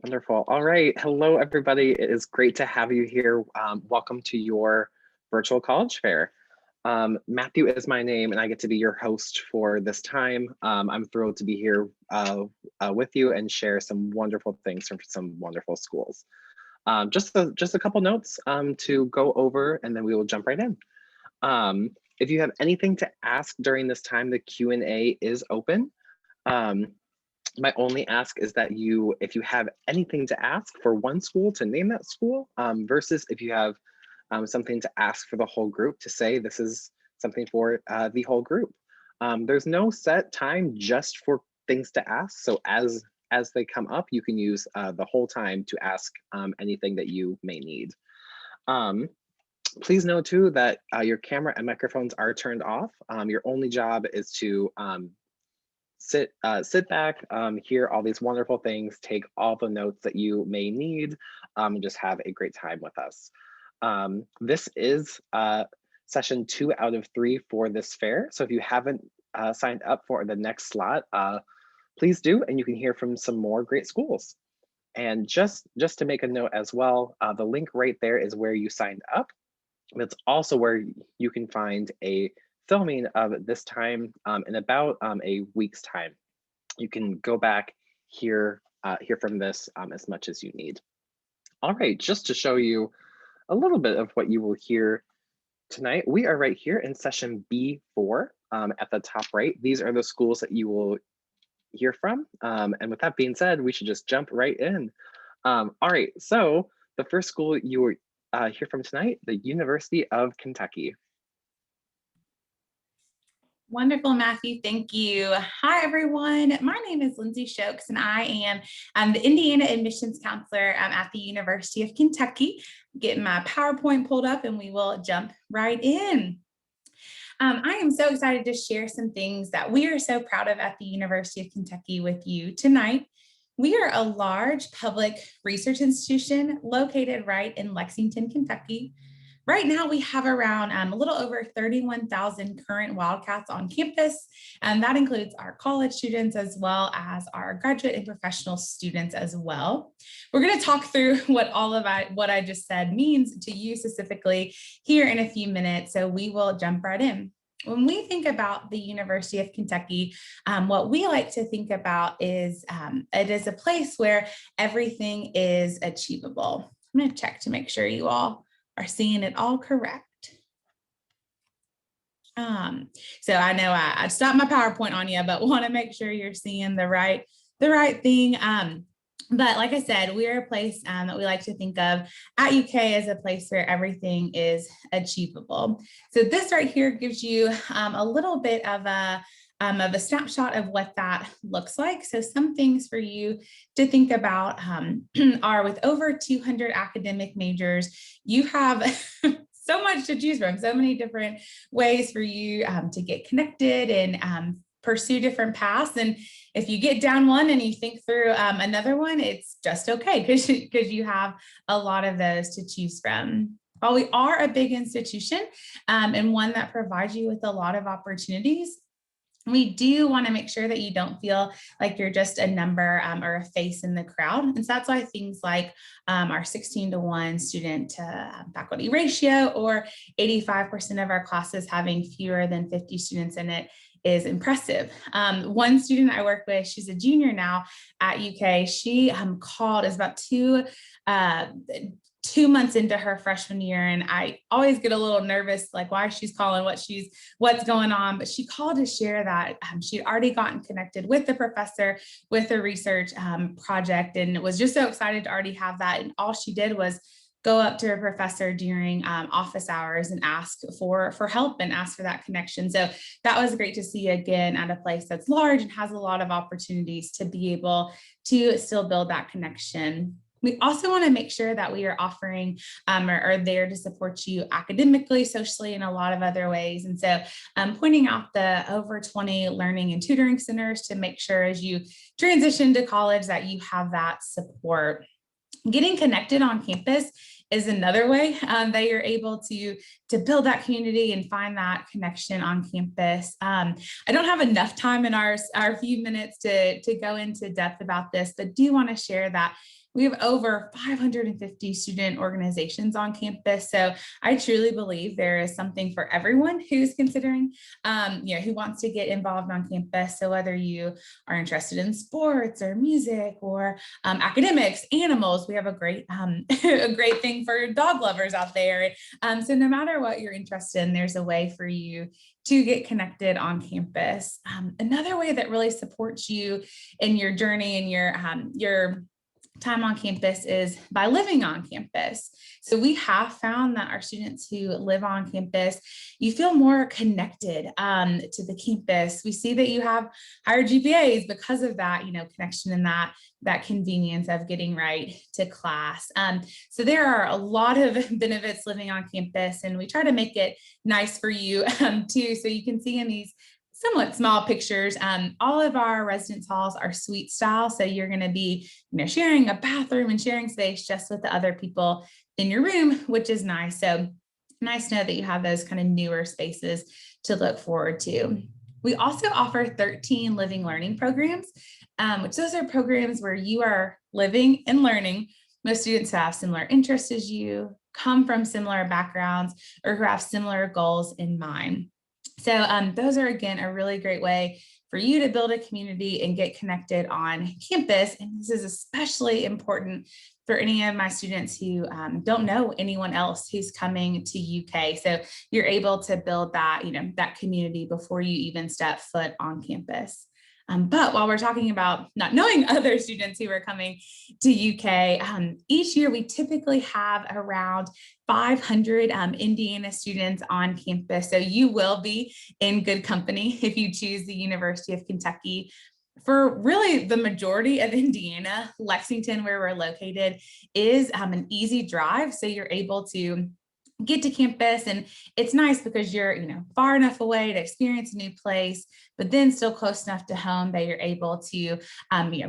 Wonderful. All right. Hello, everybody. It is great to have you here. Welcome to your virtual college fair. Matthew is my name, and I get to be your host for this time. I'm thrilled to be here with you and share some wonderful things from some wonderful schools. Just a couple notes to go over, and then we will jump right in. If you have anything to ask during this time, the Q&A is open. My only ask is that if you have anything to ask for one school, to name that school, versus if you have something to ask for the whole group, to say this is something for the whole group. There's no set time just for things to ask. So as they come up, you can use the whole time to ask anything that you may need. Please know too that your camera and microphones are turned off. Your only job is to sit back, hear all these wonderful things, take all the notes that you may need, and just have a great time with us. This is session 2 out of 3 for this fair. So if you haven't signed up for the next slot, please do, and you can hear from some more great schools. And just to make a note as well, the link right there is where you signed up. That's also where you can find a filming of this time in about a week's time. You can go back, hear from this as much as you need. All right, just to show you a little bit of what you will hear tonight, we are right here in session B4 at the top right. These are the schools that you will hear from. And with that being said, we should just jump right in. All right, so the first school you will hear from tonight, the University of Kentucky. Wonderful, Matthew. Thank you. Hi, everyone. My name is Lindsay Shokes, and I am the Indiana admissions counselor at the University of Kentucky. Getting my PowerPoint pulled up, and we will jump right in. I am so excited to share some things that we are so proud of at the University of Kentucky with you tonight. We are a large public research institution located right in Lexington, Kentucky. Right now, we have around a little over 31,000 current Wildcats on campus, and that includes our college students as well as our graduate and professional students as well. We're going to talk through what all of what I just said means to you specifically here in a few minutes, so we will jump right in. When we think about the University of Kentucky, what we like to think about is it is a place where everything is achievable. I'm going to check to make sure you all are seeing it all correct. So I know I stopped my PowerPoint on you, but want to make sure you're seeing the right thing. But like I said, we're a place that we like to think of at UK as a place where everything is achievable. So this right here gives you a little bit of a snapshot of what that looks like. So some things for you to think about are with over 200 academic majors, you have so much to choose from, so many different ways for you to get connected and pursue different paths. And if you get down one and you think through another one, it's just okay because you have a lot of those to choose from. While we are a big institution and one that provides you with a lot of opportunities, we do want to make sure that you don't feel like you're just a number or a face in the crowd. And so that's why things like our 16-to-1 student to faculty ratio or 85% of our classes having fewer than 50 students in it is impressive. One student I work with, she's a junior now at UK. She called, is about 2 months into her freshman year. And I always get a little nervous, like why she's calling, what's going on. But she called to share that she'd already gotten connected with the professor with a research project and was just so excited to already have that. And all she did was go up to her professor during office hours and ask for help and ask for that connection. So that was great to see again at a place that's large and has a lot of opportunities to be able to still build that connection. We also want to make sure that we are offering or are there to support you academically, socially, and a lot of other ways. And so pointing out the over 20 learning and tutoring centers to make sure as you transition to college that you have that support. Getting connected on campus is another way that you're able to build that community and find that connection on campus. I don't have enough time in our few minutes to go into depth about this, but do want to share that We have over 550 student organizations on campus. So I truly believe there is something for everyone who's considering, who wants to get involved on campus. So whether you are interested in sports or music or academics, animals, we have a great, a great thing for dog lovers out there. So no matter what you're interested in, there's a way for you to get connected on campus. Another way that really supports you in your journey and your time on campus is by living on campus. So we have found that our students who live on campus, you feel more connected to the campus. We see that you have higher GPAs because of that, connection and that convenience of getting right to class. So there are a lot of benefits living on campus, and we try to make it nice for you too. So you can see in these somewhat small pictures. All of our residence halls are suite style. So you're going to be, sharing a bathroom and sharing space just with the other people in your room, which is nice. So nice to know that you have those kind of newer spaces to look forward to. We also offer 13 living learning programs, which those are programs where you are living and learning. Most students have similar interests as you, come from similar backgrounds, or who have similar goals in mind. So those are, again, a really great way for you to build a community and get connected on campus. And this is especially important for any of my students who don't know anyone else who's coming to UK. So you're able to build that, that community before you even step foot on campus. But while we're talking about not knowing other students who are coming to UK, each year we typically have around 500 Indiana students on campus. So you will be in good company if you choose the University of Kentucky. For really the majority of Indiana, Lexington, where we're located, is an easy drive. So you're able to get to campus, and it's nice because you're far enough away to experience a new place, but then still close enough to home that you're able to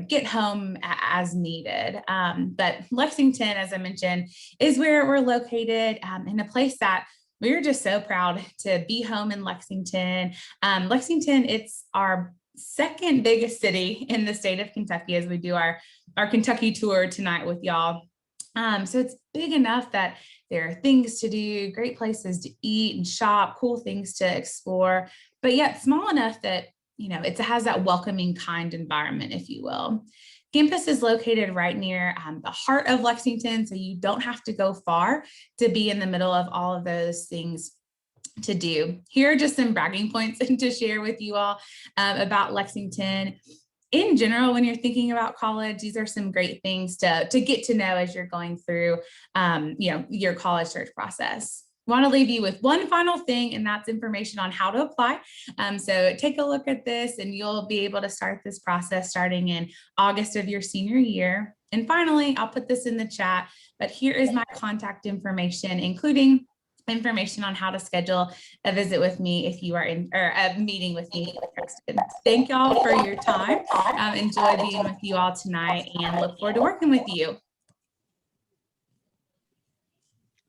get home as needed. But Lexington, as I mentioned, is where we're located, in a place that we're just so proud to be home in Lexington. Lexington, it's our second biggest city in the state of Kentucky, as we do our Kentucky tour tonight with y'all. So it's big enough that there are things to do, great places to eat and shop, cool things to explore, but yet small enough that, it has that welcoming, kind environment, if you will. Campus is located right near the heart of Lexington, so you don't have to go far to be in the middle of all of those things to do. Here are just some bragging points to share with you all about Lexington. In general, when you're thinking about college, these are some great things to get to know as you're going through, your college search process. I want to leave you with one final thing, and that's information on how to apply. So take a look at this, and you'll be able to start this process starting in August of your senior year. And finally, I'll put this in the chat, but here is my contact information, including information on how to schedule a visit with me if you are in, or a meeting with me. Thank y'all for your time. Enjoy being with you all tonight and look forward to working with you.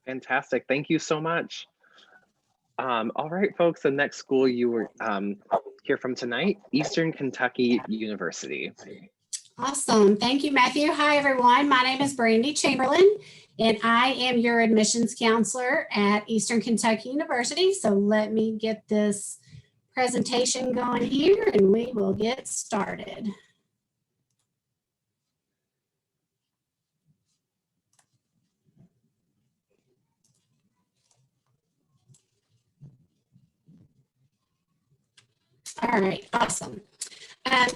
Fantastic. Thank you so much. All right, folks, the next school you will hear from tonight, Eastern Kentucky University. Awesome. Thank you, Matthew. Hi, everyone. My name is Brandy Chamberlain, and I am your admissions counselor at Eastern Kentucky University. So let me get this presentation going here, and we will get started. All right, awesome.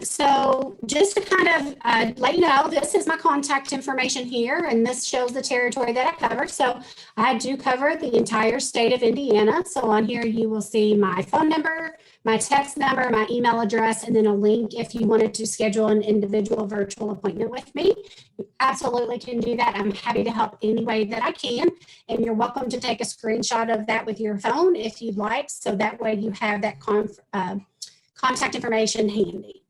So just to kind of let you know, this is my contact information here, and this shows the territory that I cover. So I do cover the entire state of Indiana. So on here, you will see my phone number, my text number, my email address, and then a link if you wanted to schedule an individual virtual appointment with me. You absolutely can do that. I'm happy to help any way that I can. And you're welcome to take a screenshot of that with your phone if you'd like. So that way you have that contact information handy.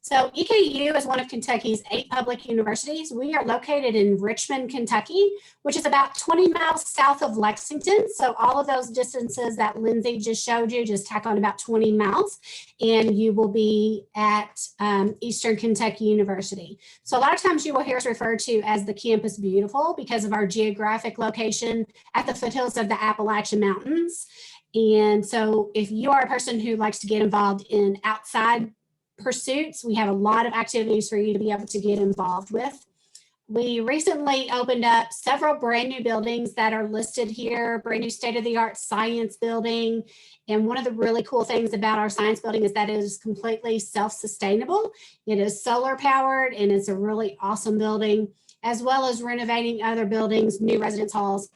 So EKU is one of Kentucky's 8 public universities. We are located in Richmond, Kentucky, which is about 20 miles south of Lexington. So all of those distances that Lindsay just showed you, just tack on about 20 miles, and you will be at Eastern Kentucky University. So a lot of times you will hear us referred to as the Campus Beautiful because of our geographic location at the foothills of the Appalachian Mountains. And so if you are a person who likes to get involved in outside pursuits, we have a lot of activities for you to be able to get involved with. We recently opened up several brand new buildings that are listed here, brand new state-of-the-art science building. And one of the really cool things about our science building is that it is completely self-sustainable. It is solar powered and it's a really awesome building, as well as renovating other buildings, new residence halls,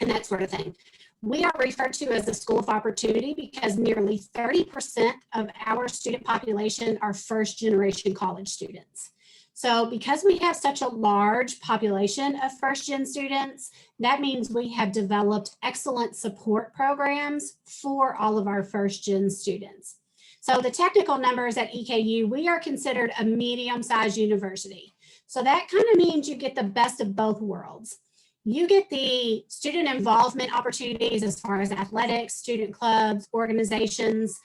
and that sort of thing. We are referred to as the School of Opportunity because nearly 30% of our student population are first-generation college students. So because we have such a large population of first-gen students, that means we have developed excellent support programs for all of our first-gen students. So the technical numbers at EKU, we are considered a medium-sized university. So that kind of means you get the best of both worlds. You get the student involvement opportunities as far as athletics, student clubs, organizations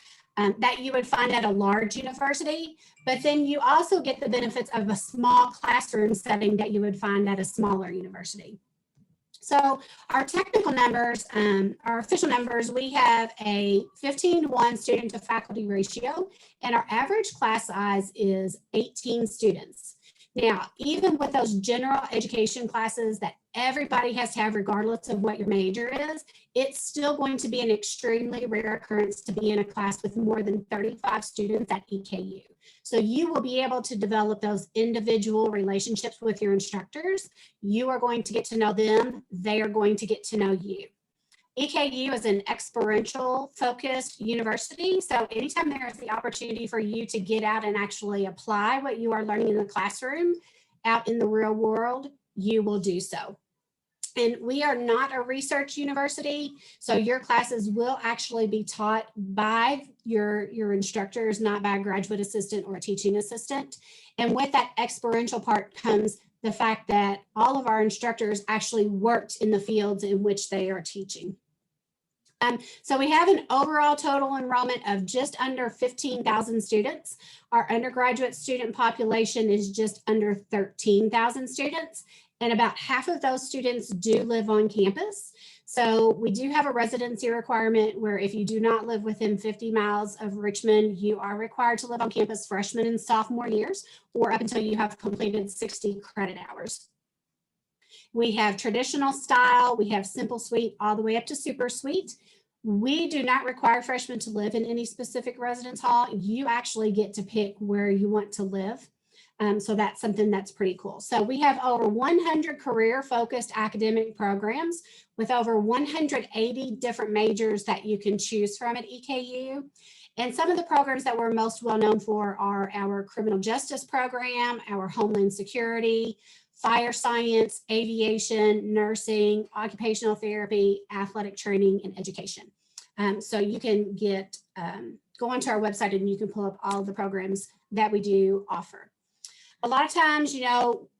that you would find at a large university, but then you also get the benefits of a small classroom setting that you would find at a smaller university. So our technical numbers, our official numbers, we have a 15:1 student to faculty ratio, and our average class size is 18 students. Now, even with those general education classes that everybody has to have regardless of what your major is, it's still going to be an extremely rare occurrence to be in a class with more than 35 students at EKU. So you will be able to develop those individual relationships with your instructors. You are going to get to know them. They are going to get to know you. EKU is an experiential focused university. So anytime there is the opportunity for you to get out and actually apply what you are learning in the classroom out in the real world, you will do so. And we are not a research university, so your classes will actually be taught by your instructors, not by a graduate assistant or a teaching assistant. And with that experiential part comes the fact that all of our instructors actually worked in the fields in which they are teaching. So we have an overall total enrollment of just under 15,000 students. Our undergraduate student population is just under 13,000 students, and about half of those students do live on campus. So we do have a residency requirement where if you do not live within 50 miles of Richmond, you are required to live on campus freshman and sophomore years, or up until you have completed 60 credit hours. We have traditional style, we have simple suite all the way up to super suite. We do not require freshmen to live in any specific residence hall. You actually get to pick where you want to live. So that's something that's pretty cool. So we have over 100 career-focused academic programs with over 180 different majors that you can choose from at EKU. And some of the programs that we're most well known for are our criminal justice program, our homeland security, fire science, aviation, nursing, occupational therapy, athletic training, and education. So you can go onto our website and you can pull up all the programs that we do offer. A lot of times,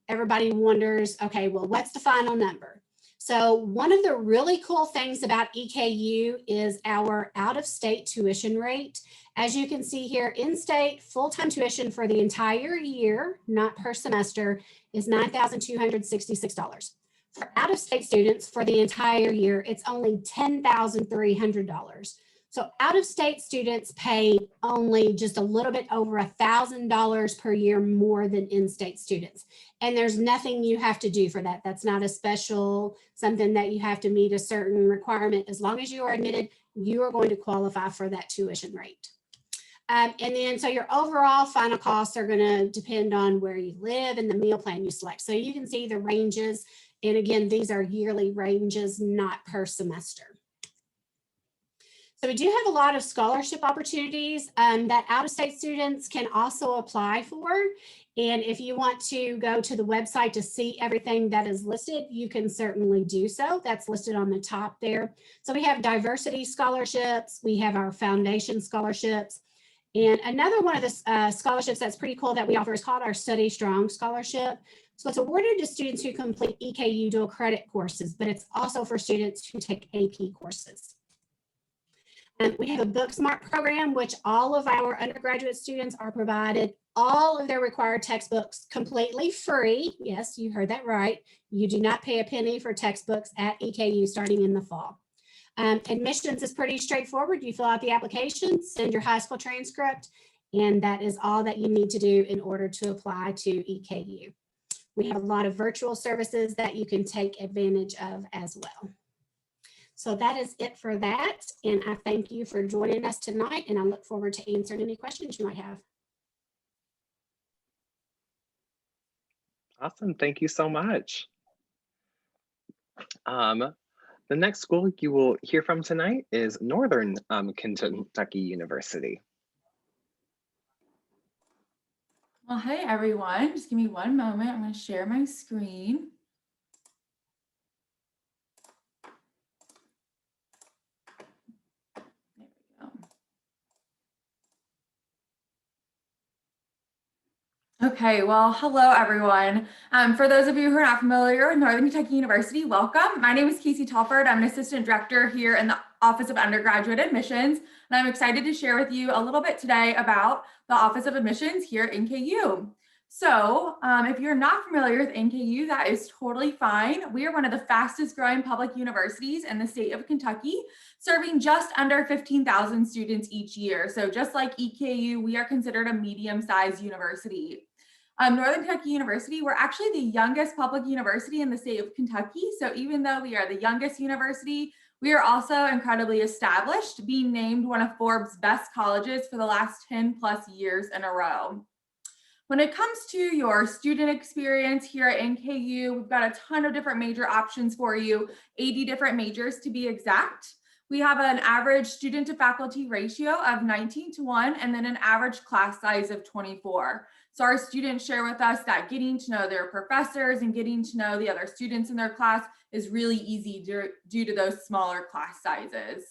everybody wonders, okay, well, what's the final number? So one of the really cool things about EKU is our out-of-state tuition rate. As you can see here, in-state full-time tuition for the entire year, not per semester, is $9,266. For out-of-state students for the entire year, it's only $10,300. So out-of-state students pay only just a little bit over $1,000 per year more than in-state students. And there's nothing you have to do for that. That's not a special something that you have to meet a certain requirement. As long as you are admitted, you are going to qualify for that tuition rate. And then so your overall final costs are going to depend on where you live and the meal plan you select. So you can see the ranges. And again, these are yearly ranges, not per semester. So we do have a lot of scholarship opportunities that out-of-state students can also apply for. And if you want to go to the website to see everything that is listed, you can certainly do so. That's listed on the top there. So we have diversity scholarships, we have our foundation scholarships, And another one of the scholarships that's pretty cool that we offer is called our Study Strong Scholarship. So it's awarded to students who complete EKU dual credit courses, but it's also for students who take AP courses. And we have a Book Smart program, which all of our undergraduate students are provided all of their required textbooks completely free. Yes, you heard that right. You do not pay a penny for textbooks at EKU starting in the fall. Admissions is pretty straightforward. You fill out the application, send your high school transcript, and that is all that you need to do in order to apply to EKU. We have a lot of virtual services that you can take advantage of as well. So that is it for that. And I thank you for joining us tonight, and I look forward to answering any questions you might have. Awesome, thank you so much. The next school you will hear from tonight is Northern Kentucky University. Well, hey everyone, just give me one moment. I'm going to share my screen. There we go. Okay, well, hello everyone. For those of you who are not familiar with Northern Kentucky University, welcome. My name is Casey Telford. I'm an assistant director here in the Office of Undergraduate Admissions, and I'm excited to share with you a little bit today about the Office of Admissions here at NKU. So if you're not familiar with NKU, that is totally fine. We are one of the fastest growing public universities in the state of Kentucky, serving just under 15,000 students each year. So just like EKU, we are considered a medium-sized university. Northern Kentucky University, we're actually the youngest public university in the state of Kentucky. So even though we are the youngest university, we are also incredibly established, being named one of Forbes' best colleges for the last 10 plus years in a row. When it comes to your student experience here at NKU, we've got a ton of different major options for you, 80 different majors to be exact. We have an average student to faculty ratio of 19:1 and then an average class size of 24. So our students share with us that getting to know their professors and getting to know the other students in their class is really easy due to those smaller class sizes.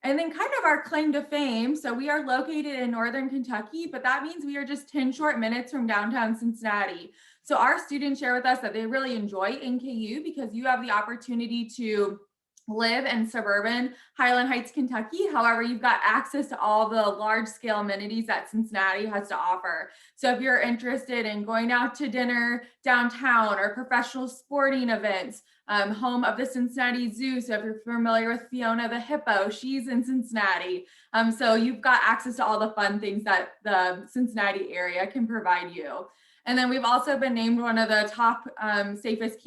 And then kind of our claim to fame. So we are located in Northern Kentucky, but that means we are just 10 short minutes from downtown Cincinnati. So our students share with us that they really enjoy NKU because you have the opportunity to live in suburban Highland Heights, Kentucky. However, you've got access to all the large scale amenities that Cincinnati has to offer. So if you're interested in going out to dinner downtown or professional sporting events, home of the Cincinnati Zoo. So if you're familiar with Fiona the Hippo, she's in Cincinnati. So you've got access to all the fun things that the Cincinnati area can provide you. And then we've also been named one of the top safest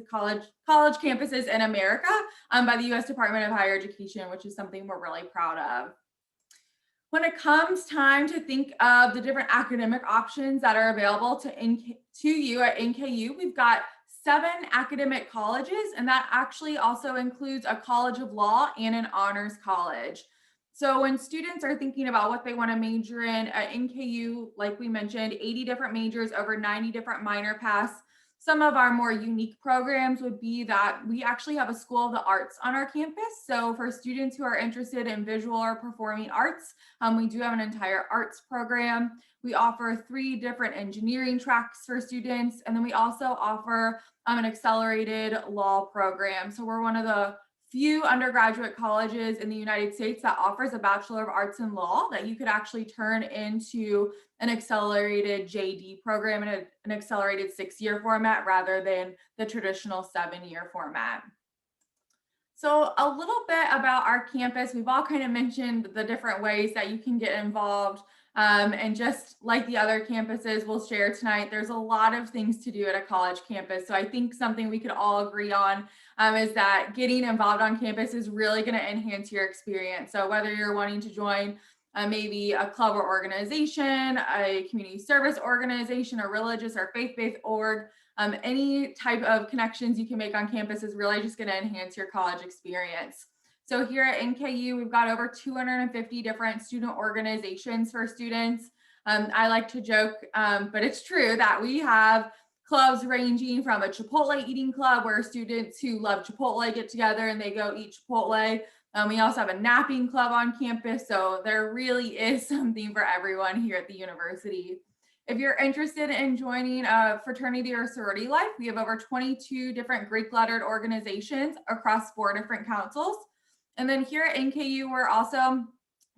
college campuses in America by the U.S. Department of Higher Education, which is something we're really proud of. When it comes time to think of the different academic options that are available to you at NKU, we've got 7 academic colleges, and that actually also includes a College of Law and an honors college. So when students are thinking about what they want to major in at NKU, like we mentioned, 80 different majors, over 90 different minor paths. Some of our more unique programs would be that we actually have a School of the Arts on our campus. So for students who are interested in visual or performing arts, we do have an entire arts program. We offer 3 different engineering tracks for students. And then we also offer an accelerated law program. So we're one of the few undergraduate colleges in the United States that offers a Bachelor of Arts in Law that you could actually turn into an accelerated JD program in an accelerated 6-year format rather than the traditional 7-year format. So a little bit about our campus. We've all kind of mentioned the different ways that you can get involved. And just like the other campuses we'll share tonight, there's a lot of things to do at a college campus. So I think something we could all agree on is that getting involved on campus is really going to enhance your experience. So whether you're wanting to join maybe a club or organization, a community service organization, or religious or faith-based org, any type of connections you can make on campus is really just going to enhance your college experience. So here at NKU, we've got over 250 different student organizations for students. I like to joke, but it's true that we have clubs ranging from a Chipotle eating club where students who love Chipotle get together and they go eat Chipotle, We also have a napping club on campus, so there really is something for everyone here at the university. If you're interested in joining a fraternity or sorority life, we have over 22 different Greek lettered organizations across 4 different councils. And then here at NKU, we're also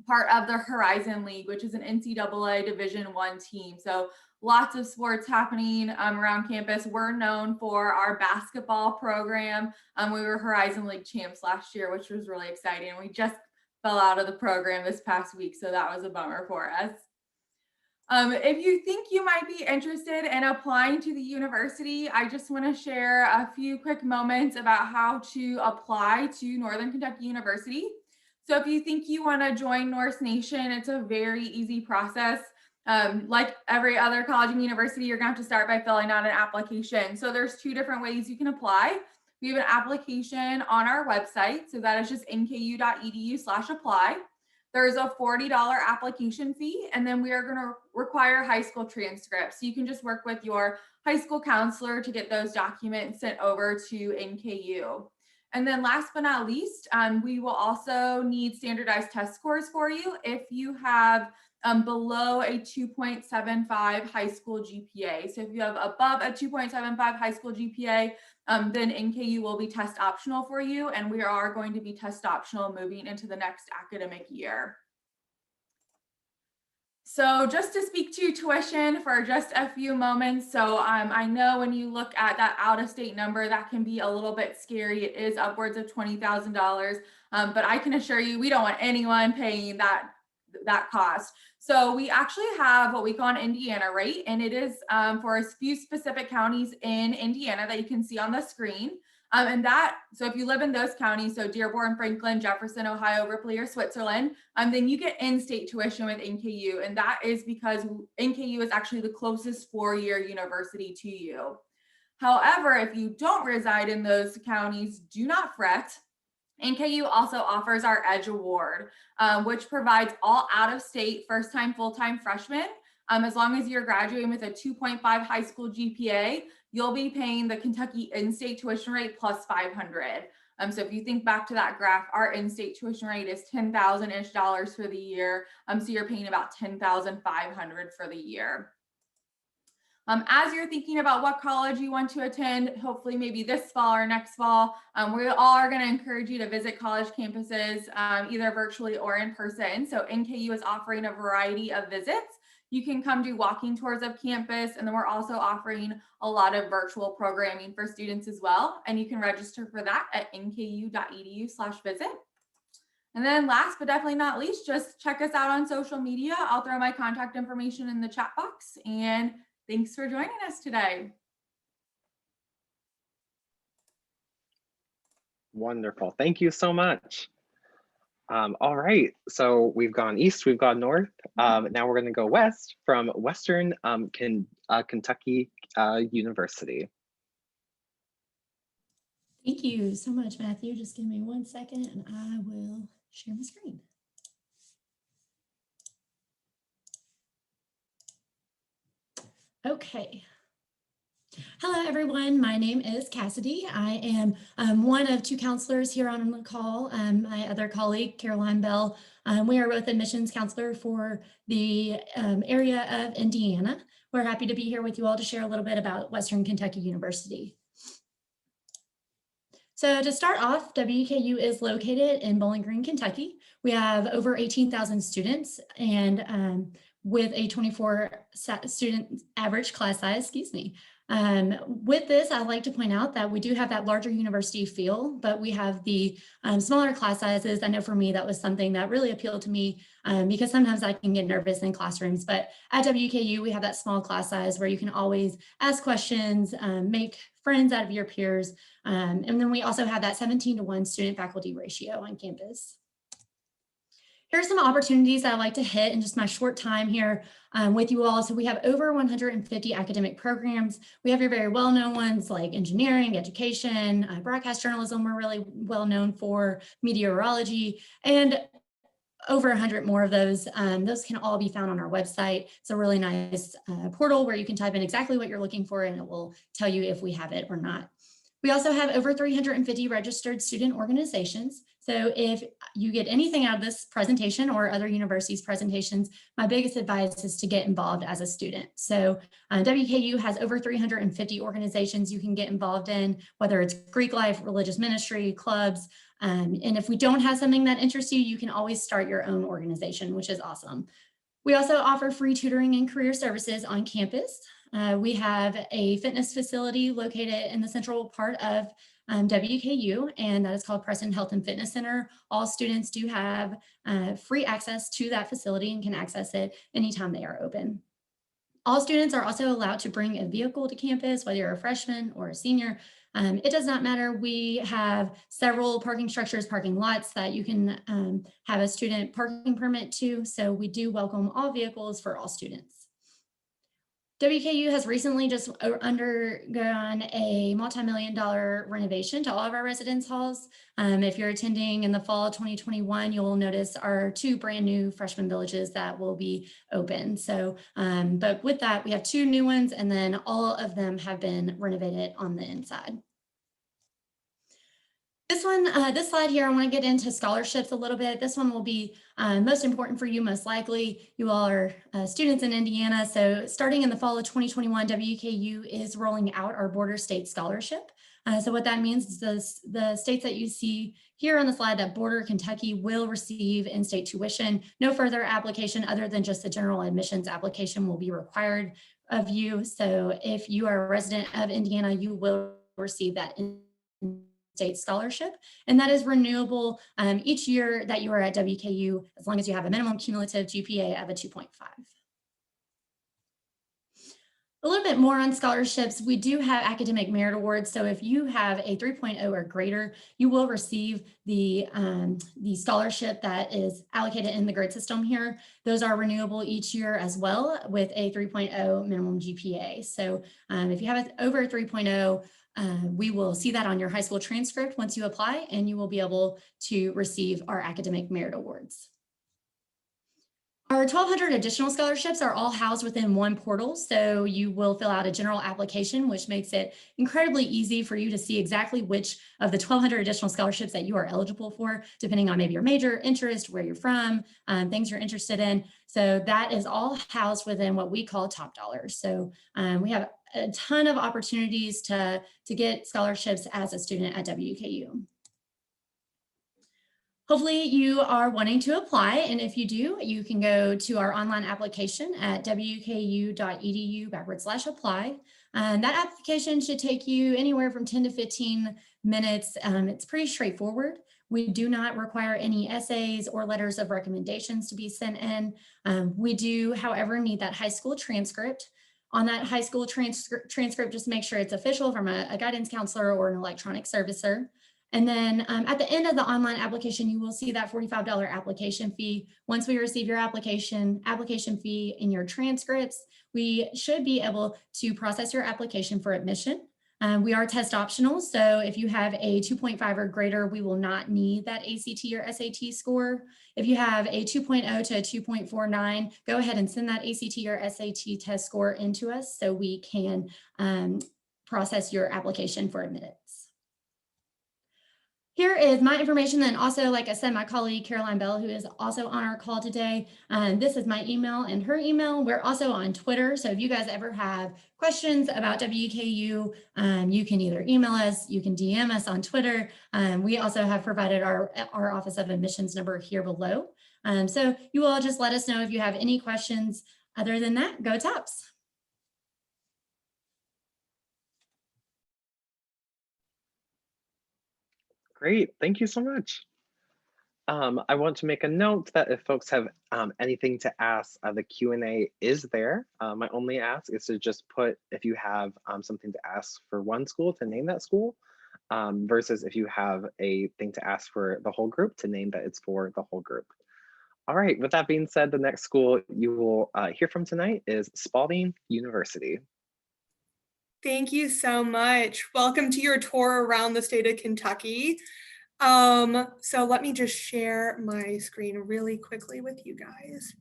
part of the Horizon League, which is an NCAA Division I team. So lots of sports happening around campus. We're known for our basketball program. We were Horizon League champs last year, which was really exciting. We just fell out of the program this past week, so that was a bummer for us. If you think you might be interested in applying to the university, I just want to share a few quick moments about how to apply to Northern Kentucky University. So if you think you want to join Norse Nation, it's a very easy process. Like every other college and university, you're going to have to start by filling out an application. So there's 2 different ways you can apply. We have an application on our website. So that is just nku.edu/apply. There's a $40 application fee, and then we are going to require high school transcripts. So you can just work with your high school counselor to get those documents sent over to NKU. And then last but not least, we will also need standardized test scores for you if you have below a 2.75 high school GPA. So if you have above a 2.75 high school GPA, then NKU will be test optional for you, and we are going to be test optional moving into the next academic year. So just to speak to tuition for just a few moments. So I know when you look at that out-of-state number, that can be a little bit scary. It is upwards of $20,000, but I can assure you, we don't want anyone paying that cost. So we actually have what we call an Indiana rate, and it is for a few specific counties in Indiana that you can see on the screen. So if you live in those counties, so Dearborn, Franklin, Jefferson, Ohio, Ripley, or Switzerland, then you get in-state tuition with NKU, and that is because NKU is actually the closest 4-year university to you. However, if you don't reside in those counties, do not fret. NKU also offers our EDGE Award, which provides all out-of-state first-time, full-time freshmen. As long as you're graduating with a 2.5 high school GPA, you'll be paying the Kentucky in-state tuition rate plus $500. So if you think back to that graph, our in-state tuition rate is $10,000-ish for the year. So you're paying about $10,500 for the year. As you're thinking about what college you want to attend, hopefully maybe this fall or next fall, we all are going to encourage you to visit college campuses, either virtually or in person. So NKU is offering a variety of visits. You can come do walking tours of campus, and then we're also offering a lot of virtual programming for students as well. And you can register for that at nku.edu/visit. And then last but definitely not least, just check us out on social media. I'll throw my contact information in the chat box, and thanks for joining us today. Wonderful. Thank you so much. All right, so we've gone east, we've gone north. Now we're going to go west from Western Kentucky University. Thank you so much, Matthew. Just give me 1 second and I will share my screen. Okay. Hello, everyone. My name is Cassidy. I am one of 2 counselors here on the call. My other colleague, Caroline Bell, we are both admissions counselor for the area of Indiana. We're happy to be here with you all to share a little bit about Western Kentucky University. So to start off, WKU is located in Bowling Green, Kentucky. We have over 18,000 students and with a 24 student average class size, excuse me. With this, I'd like to point out that we do have that larger university feel, but we have the smaller class sizes. I know for me, that was something that really appealed to me because sometimes I can get nervous in classrooms, but at WKU, we have that small class size where you can always ask questions, make friends out of your peers. And then we also have that 17-to-1 student faculty ratio on campus. Here are some opportunities that I'd like to hit in just my short time here with you all. So we have over 150 academic programs. We have your very well-known ones like engineering, education, broadcast journalism we're really well known for, meteorology, and over 100 more of those. Those can all be found on our website. It's a really nice portal where you can type in exactly what you're looking for and it will tell you if we have it or not. We also have over 350 registered student organizations. So if you get anything out of this presentation or other universities' presentations, my biggest advice is to get involved as a student. So WKU has over 350 organizations you can get involved in, whether it's Greek life, religious ministry, clubs. And if we don't have something that interests you, you can always start your own organization, which is awesome. We also offer free tutoring and career services on campus. We have a fitness facility located in the central part of WKU, and that is called Preston Health and Fitness Center. All students do have free access to that facility and can access it anytime they are open. All students are also allowed to bring a vehicle to campus, whether you're a freshman or a senior. It does not matter. We have several parking structures, parking lots that you can have a student parking permit to. So we do welcome all vehicles for all students. WKU has recently just undergone a multi-million-dollar renovation to all of our residence halls. If you're attending in the fall of 2021, you'll notice our 2 brand new freshman villages that will be open. So, but with that, we have 2 new ones, and then all of them have been renovated on the inside. This slide here, I want to get into scholarships a little bit. This one will be most important for you, most likely. You all are students in Indiana. So starting in the fall of 2021, WKU is rolling out our border state scholarship. So what that means is the states that you see here on the slide that border Kentucky will receive in-state tuition. No further application other than just the general admissions application will be required of you. So if you are a resident of Indiana, you will receive that state scholarship, and that is renewable each year that you are at WKU, as long as you have a minimum cumulative GPA of a 2.5. A little bit more on scholarships. We do have academic merit awards. So if you have a 3.0 or greater, you will receive the scholarship that is allocated in the grid system here. Those are renewable each year as well with a 3.0 minimum GPA. So if you have over a 3.0, we will see that on your high school transcript once you apply, and you will be able to receive our academic merit awards. Our 1,200 additional scholarships are all housed within one portal. So you will fill out a general application, which makes it incredibly easy for you to see exactly which of the 1,200 additional scholarships that you are eligible for, depending on maybe your major, interest, where you're from, things you're interested in. So that is all housed within what we call top dollars. So we have a ton of opportunities to get scholarships as a student at WKU. Hopefully you are wanting to apply, and if you do, you can go to our online application at wku.edu/apply. That application should take you anywhere from 10 to 15 minutes. It's pretty straightforward. We do not require any essays or letters of recommendations to be sent in. We do, however, need that high school transcript. On that high school transcript, just make sure it's official from a guidance counselor or an electronic servicer. And then at the end of the online application, you will see that $45 application fee. Once we receive your application fee and your transcripts, we should be able to process your application for admission. We are test optional, so if you have a 2.5 or greater, we will not need that ACT or SAT score. If you have a 2.0 to a 2.49, go ahead and send that ACT or SAT test score into us so we can process your application for admittance. Here is my information, and also, like I said, my colleague Caroline Bell, who is also on our call today. This is my email and her email. We're also on Twitter, so if you guys ever have questions about WKU, you can either email us, you can DM us on Twitter. We also have provided our Office of Admissions number here below. So you all just let us know if you have any questions. Other than that, go Tops. Great, thank you so much. I want to make a note that if folks have anything to ask, the Q&A is there. My only ask is to just put, if you have something to ask for one school, to name that school, versus if you have a thing to ask for the whole group, to name that it's for the whole group. All right, with that being said, the next school you will hear from tonight is Spalding University. Thank you so much. Welcome to your tour around the state of Kentucky. So let me just share my screen really quickly with you guys.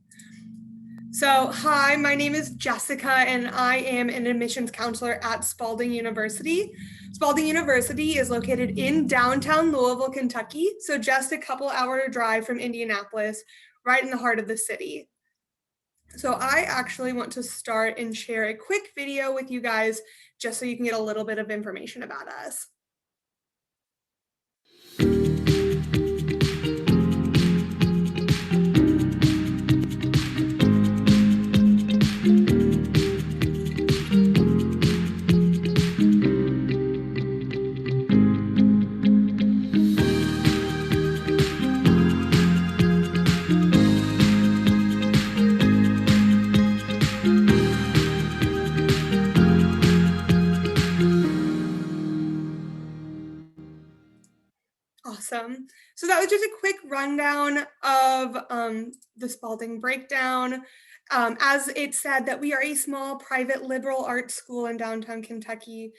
So hi, my name is Jessica, and I am an admissions counselor at Spalding University. Spalding University is located in downtown Louisville, Kentucky, so just a couple hour drive from Indianapolis, right in the heart of the city. So I actually want to start and share a quick video with you guys, just so you can get a little bit of information about us. Awesome. So that was just a quick rundown of the Spalding breakdown. As it said, that we are a small private liberal arts school in downtown Kentucky.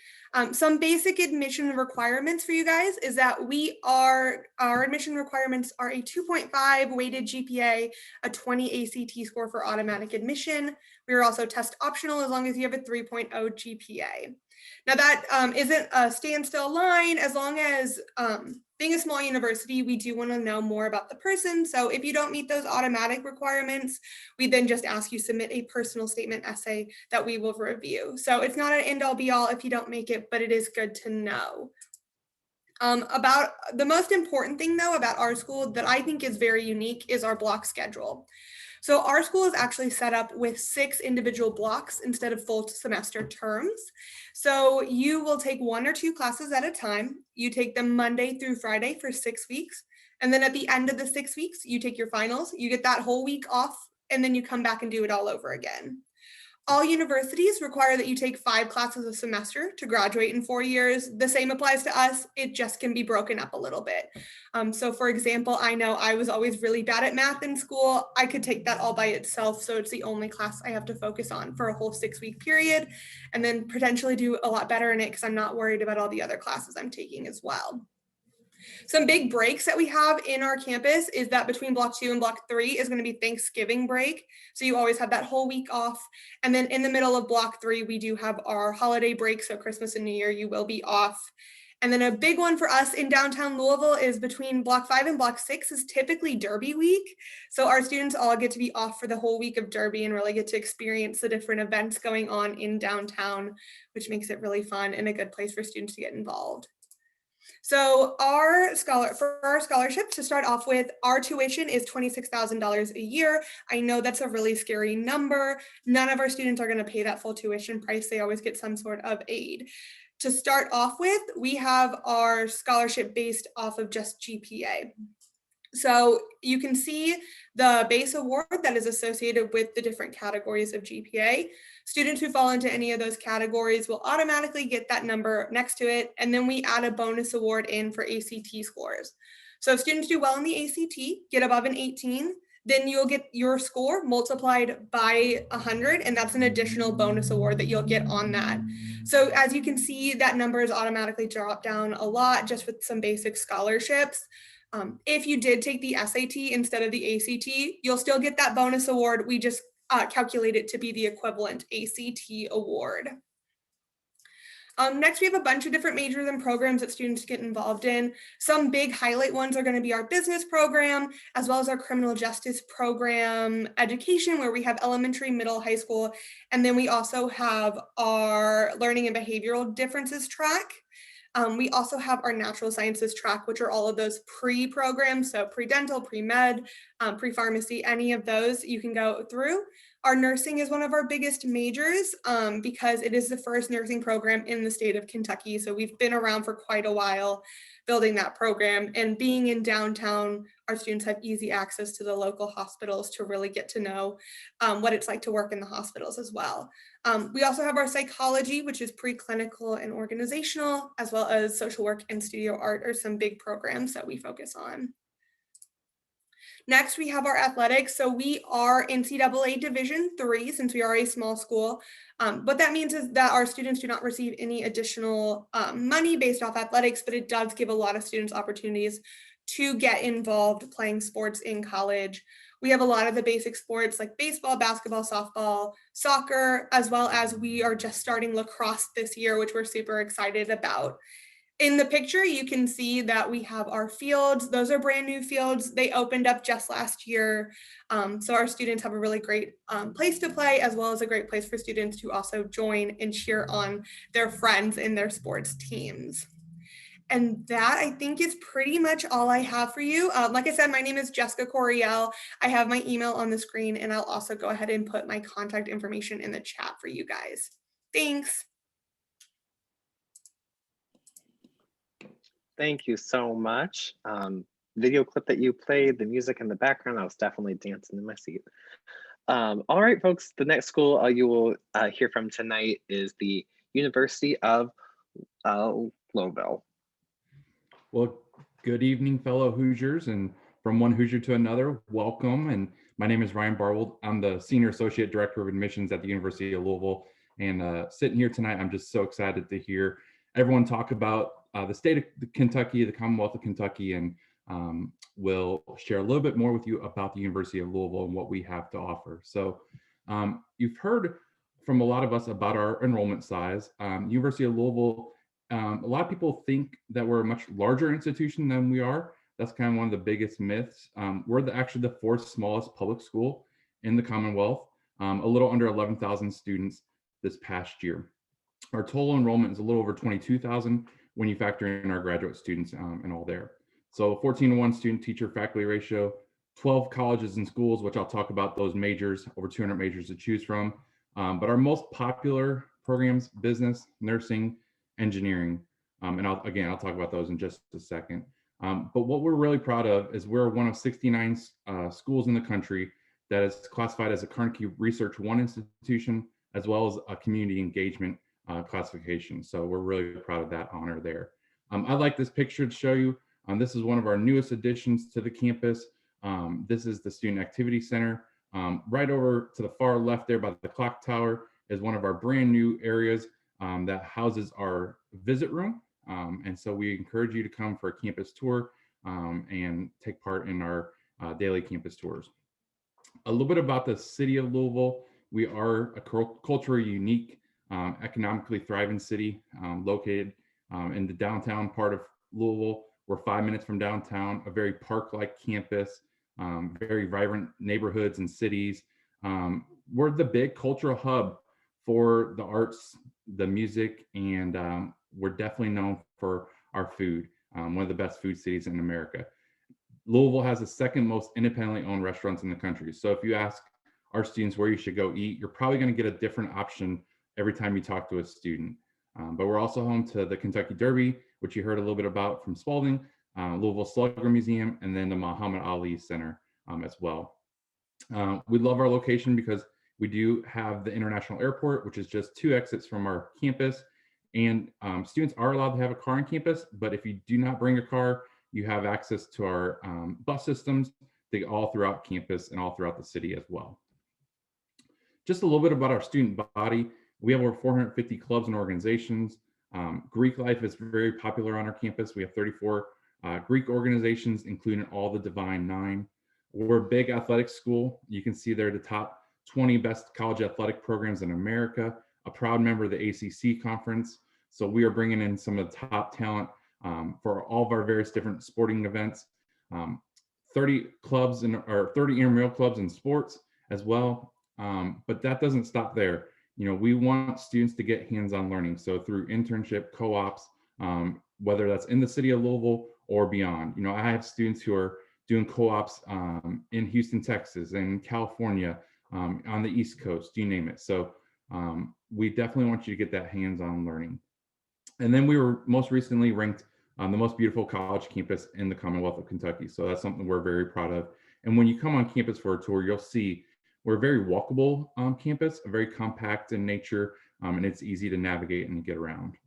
Some basic admission requirements for you guys is that our admission requirements are a 2.5 weighted GPA, a 20 ACT score for automatic admission. We are also test optional as long as you have a 3.0 GPA. Now that isn't a standstill line. As long as being a small university, we do want to know more about the person. So if you don't meet those automatic requirements, we then just ask you submit a personal statement essay that we will review. So it's not an end all be all if you don't make it, but it is good to know. About the most important thing though about our school that I think is very unique is our block schedule. So our school is actually set up with 6 individual blocks instead of full semester terms. So you will take 1 or 2 classes at a time. You take them Monday through Friday for 6 weeks. And then at the end of the 6 weeks, you take your finals, you get that whole week off, and then you come back and do it all over again. All universities require that you take 5 classes a semester to graduate in 4 years. The same applies to us. It just can be broken up a little bit. So for example, I know I was always really bad at math in school. I could take that all by itself. So it's the only class I have to focus on for a whole 6-week period, and then potentially do a lot better in it because I'm not worried about all the other classes I'm taking as well. Some big breaks that we have in our campus is that between block 2 and block 3 is going to be Thanksgiving break. So you always have that whole week off. And then in the middle of block 3, we do have our holiday break. So Christmas and New Year, you will be off. And then a big one for us in downtown Louisville is between block 5 and block 6 is typically Derby week. So our students all get to be off for the whole week of Derby and really get to experience the different events going on in downtown, which makes it really fun and a good place for students to get involved. So for our scholarships, to start off with, our tuition is $26,000 a year. I know that's a really scary number. None of our students are going to pay that full tuition price. They always get some sort of aid. To start off with, we have our scholarship based off of just GPA. So you can see the base award that is associated with the different categories of GPA. Students who fall into any of those categories will automatically get that number next to it. And then we add a bonus award in for ACT scores. So if students do well in the ACT, get above an 18, then you'll get your score multiplied by 100, and that's an additional bonus award that you'll get on that. So as you can see, that number is automatically dropped down a lot just with some basic scholarships. If you did take the SAT instead of the ACT, you'll still get that bonus award. We just calculate it to be the equivalent ACT award. Next, we have a bunch of different majors and programs that students get involved in. Some big highlight ones are going to be our business program, as well as our criminal justice program education, where we have elementary, middle, high school. And then we also have our learning and behavioral differences track. We also have our natural sciences track, which are all of those pre-programs. So pre-dental, pre-med, pre-pharmacy, any of those you can go through. Our nursing is one of our biggest majors because it is the first nursing program in the state of Kentucky. So we've been around for quite a while building that program, and being in downtown, our students have easy access to the local hospitals to really get to know what it's like to work in the hospitals as well. We also have our psychology, which is preclinical and organizational, as well as social work and studio art are some big programs that we focus on. Next, we have our athletics. So we are NCAA Division III since we are a small school. What that means is that our students do not receive any additional money based off athletics, but it does give a lot of students opportunities to get involved playing sports in college. We have a lot of the basic sports like baseball, basketball, softball, soccer, as well as we are just starting lacrosse this year, which we're super excited about. In the picture, you can see that we have our fields. Those are brand new fields. They opened up just last year. So our students have a really great place to play, as well as a great place for students to also join and cheer on their friends in their sports teams. And that, I think, is pretty much all I have for you. Like I said, my name is Jessica Coriel. I have my email on the screen, and I'll also go ahead and put my contact information in the chat for you guys. Thanks. Thank you so much. Video clip that you played, the music in the background, I was definitely dancing in my seat. All right, folks, the next school you will hear from tonight is the University of Louisville. Well, good evening, fellow Hoosiers, and from one Hoosier to another, welcome. And my name is Ryan Barwold. I'm the Senior Associate Director of Admissions at the University of Louisville. And sitting here tonight, I'm just so excited to hear everyone talk about the state of Kentucky, the Commonwealth of Kentucky, and we'll share a little bit more with you about the University of Louisville and what we have to offer. So you've heard from a lot of us about our enrollment size. University of Louisville, a lot of people think that we're a much larger institution than we are. That's kind of one of the biggest myths. We're actually the fourth smallest public school in the Commonwealth, a little under 11,000 students this past year. Our total enrollment is a little over 22,000 when you factor in our graduate students and all there. So 14:1 student teacher faculty ratio, 12 colleges and schools, which I'll talk about those majors, over 200 majors to choose from. But our most popular programs, business, nursing, engineering, and I'll talk about those in just a second. But what we're really proud of is we're one of 69 schools in the country that is classified as a Carnegie Research 1 institution, as well as a community engagement classification. So we're really proud of that honor there. I'd like this picture to show you. This is one of our newest additions to the campus. This is the Student Activity Center. Right over to the far left there by the clock tower is one of our brand new areas that houses our visit room. And so we encourage you to come for a campus tour and take part in our daily campus tours. A little bit about the city of Louisville. We are a culturally unique, economically thriving city located in the downtown part of Louisville. We're 5 minutes from downtown, a very park-like campus, very vibrant neighborhoods and cities. We're the big cultural hub for the arts, the music, and we're definitely known for our food, one of the best food cities in America. Louisville has the second most independently owned restaurants in the country. So if you ask our students where you should go eat, you're probably going to get a different option every time you talk to a student. But we're also home to the Kentucky Derby, which you heard a little bit about from Spalding, Louisville Slugger Museum, and then the Muhammad Ali Center as well. We love our location because we do have the International Airport, which is just 2 exits from our campus. And students are allowed to have a car on campus, but if you do not bring a car, you have access to our bus systems all throughout campus and all throughout the city as well. Just a little bit about our student body. We have over 450 clubs and organizations. Greek life is very popular on our campus. We have 34 Greek organizations, including all the Divine Nine. We're a big athletic school. You can see there the top 20 best college athletic programs in America, a proud member of the ACC conference. So we are bringing in some of the top talent for all of our various different sporting events. 30 clubs or 30 intramural clubs in sports as well. But that doesn't stop there. You know, we want students to get hands-on learning. So through internship, co-ops, whether that's in the city of Louisville or beyond. You know, I have students who are doing co-ops in Houston, Texas, and California, on the East Coast, you name it. So we definitely want you to get that hands-on learning. And then we were most recently ranked the most beautiful college campus in the Commonwealth of Kentucky. So that's something we're very proud of. And when you come on campus for a tour, you'll see we're a very walkable campus, very compact in nature, and it's easy to navigate and get around.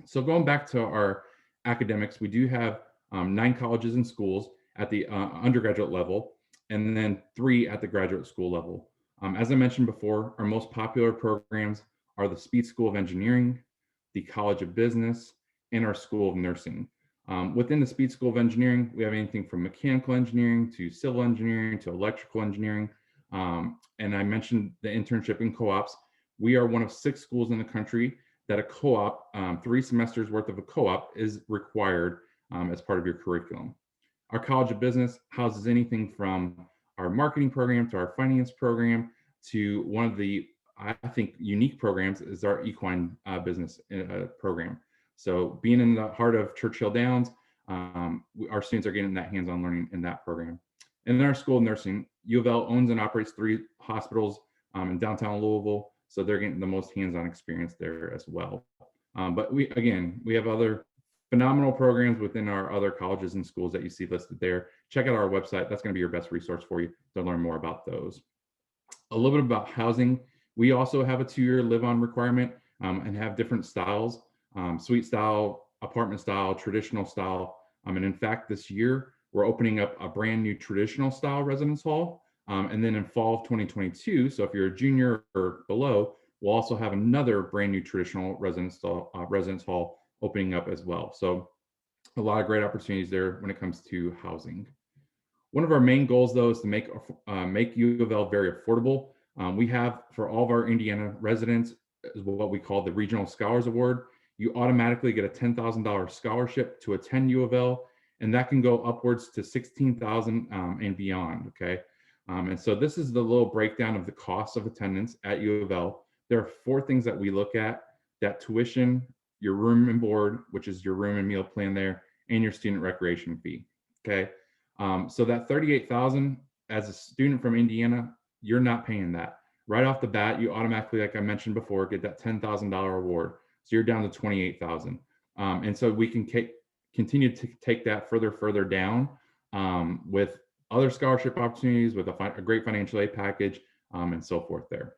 So going back to our academics, we do have 9 colleges and schools at the undergraduate level, and then 3 at the graduate school level. As I mentioned before, our most popular programs are the Speed School of Engineering, the College of Business, and our School of Nursing. Within the Speed School of Engineering, we have anything from mechanical engineering to civil engineering to electrical engineering. And I mentioned the internship in co-ops. We are one of 6 schools in the country that a co-op, 3 semesters worth of a co-op is required as part of your curriculum. Our College of Business houses anything from our marketing program to our finance program to one of the, I think, unique programs is our equine business program. So being in the heart of Churchill Downs, our students are getting that hands-on learning in that program. And in our School of Nursing, U of L owns and operates 3 hospitals in downtown Louisville, so they're getting the most hands-on experience there as well. But we have other phenomenal programs within our other colleges and schools that you see listed there. Check out our website. That's going to be your best resource for you to learn more about those. A little bit about housing. We also have a 2-year live-on requirement and have different styles, suite style, apartment style, traditional style. And in fact, this year, we're opening up a brand new traditional style residence hall. And then in fall of 2022, so if you're a junior or below, we'll also have another brand new traditional residence hall opening up as well. So a lot of great opportunities there when it comes to housing. One of our main goals, though, is to make U of L very affordable. We have, for all of our Indiana residents, what we call the Regional Scholars Award. You automatically get a $10,000 scholarship to attend U of L, and that can go upwards to $16,000 and beyond, okay? And so this is the little breakdown of the cost of attendance at U of L. There are 4 things that we look at: that tuition, your room and board, which is your room and meal plan there, and your student recreation fee, okay? So that $38,000, as a student from Indiana, you're not paying that. Right off the bat, you automatically, like I mentioned before, get that $10,000 award. So you're down to $28,000. And so we can continue to take that further down with other scholarship opportunities, with a great financial aid package, and so forth there.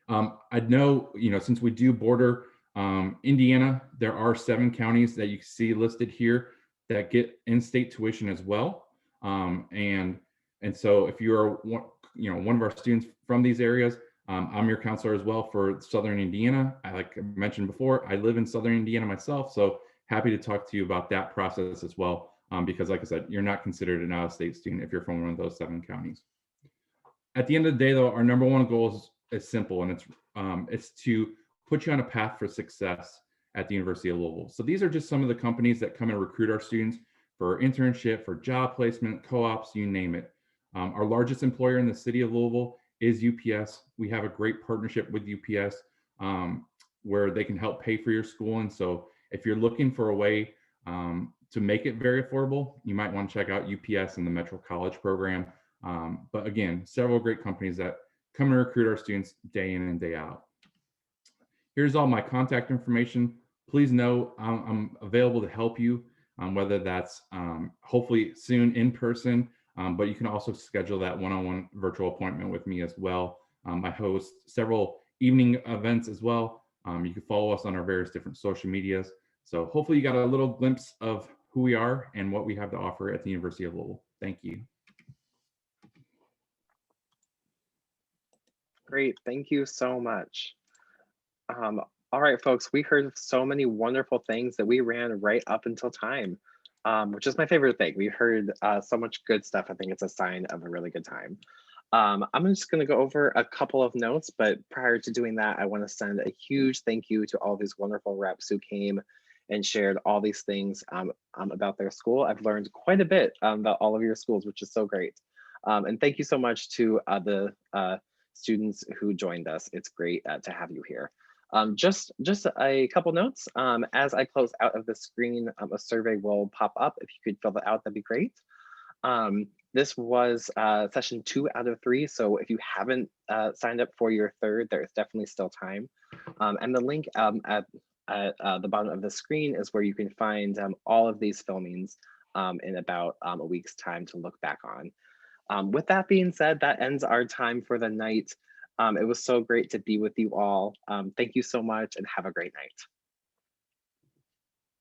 I know, since we do border Indiana, there are 7 counties that you see listed here that get in-state tuition as well. And so if you're one of our students from these areas, I'm your counselor as well for Southern Indiana. Like I mentioned before, I live in Southern Indiana myself, so happy to talk to you about that process as well, because like I said, you're not considered an out-of-state student if you're from one of those 7 counties. At the end of the day, though, our number 1 goal is simple, and it's to put you on a path for success at the University of Louisville. So these are just some of the companies that come and recruit our students for internship, for job placement, co-ops, you name it. Our largest employer in the city of Louisville is UPS. We have a great partnership with UPS where they can help pay for your school. And so if you're looking for a way to make it very affordable, you might want to check out UPS and the Metro College program. But again, several great companies that come and recruit our students day in and day out. Here's all my contact information. Please know I'm available to help you, whether that's hopefully soon in person, but you can also schedule that one-on-one virtual appointment with me as well. I host several evening events as well. You can follow us on our various different social medias. So hopefully you got a little glimpse of who we are and what we have to offer at the University of Louisville. Thank you. Great, thank you so much. All right, folks, we heard so many wonderful things that we ran right up until time, which is my favorite thing. We heard so much good stuff. I think it's a sign of a really good time. I'm just going to go over a couple of notes, but prior to doing that, I want to send a huge thank you to all these wonderful reps who came and shared all these things about their school. I've learned quite a bit about all of your schools, which is so great. And thank you so much to the students who joined us. It's great to have you here. Just a couple notes. As I close out of the screen, a survey will pop up. If you could fill that out, that'd be great. This was session 2 out of 3. So if you haven't signed up for your 3rd, there is definitely still time. And the link at the bottom of the screen is where you can find all of these filmings in about a week's time to look back on. With that being said, that ends our time for the night. It was so great to be with you all. Thank you so much and have a great night.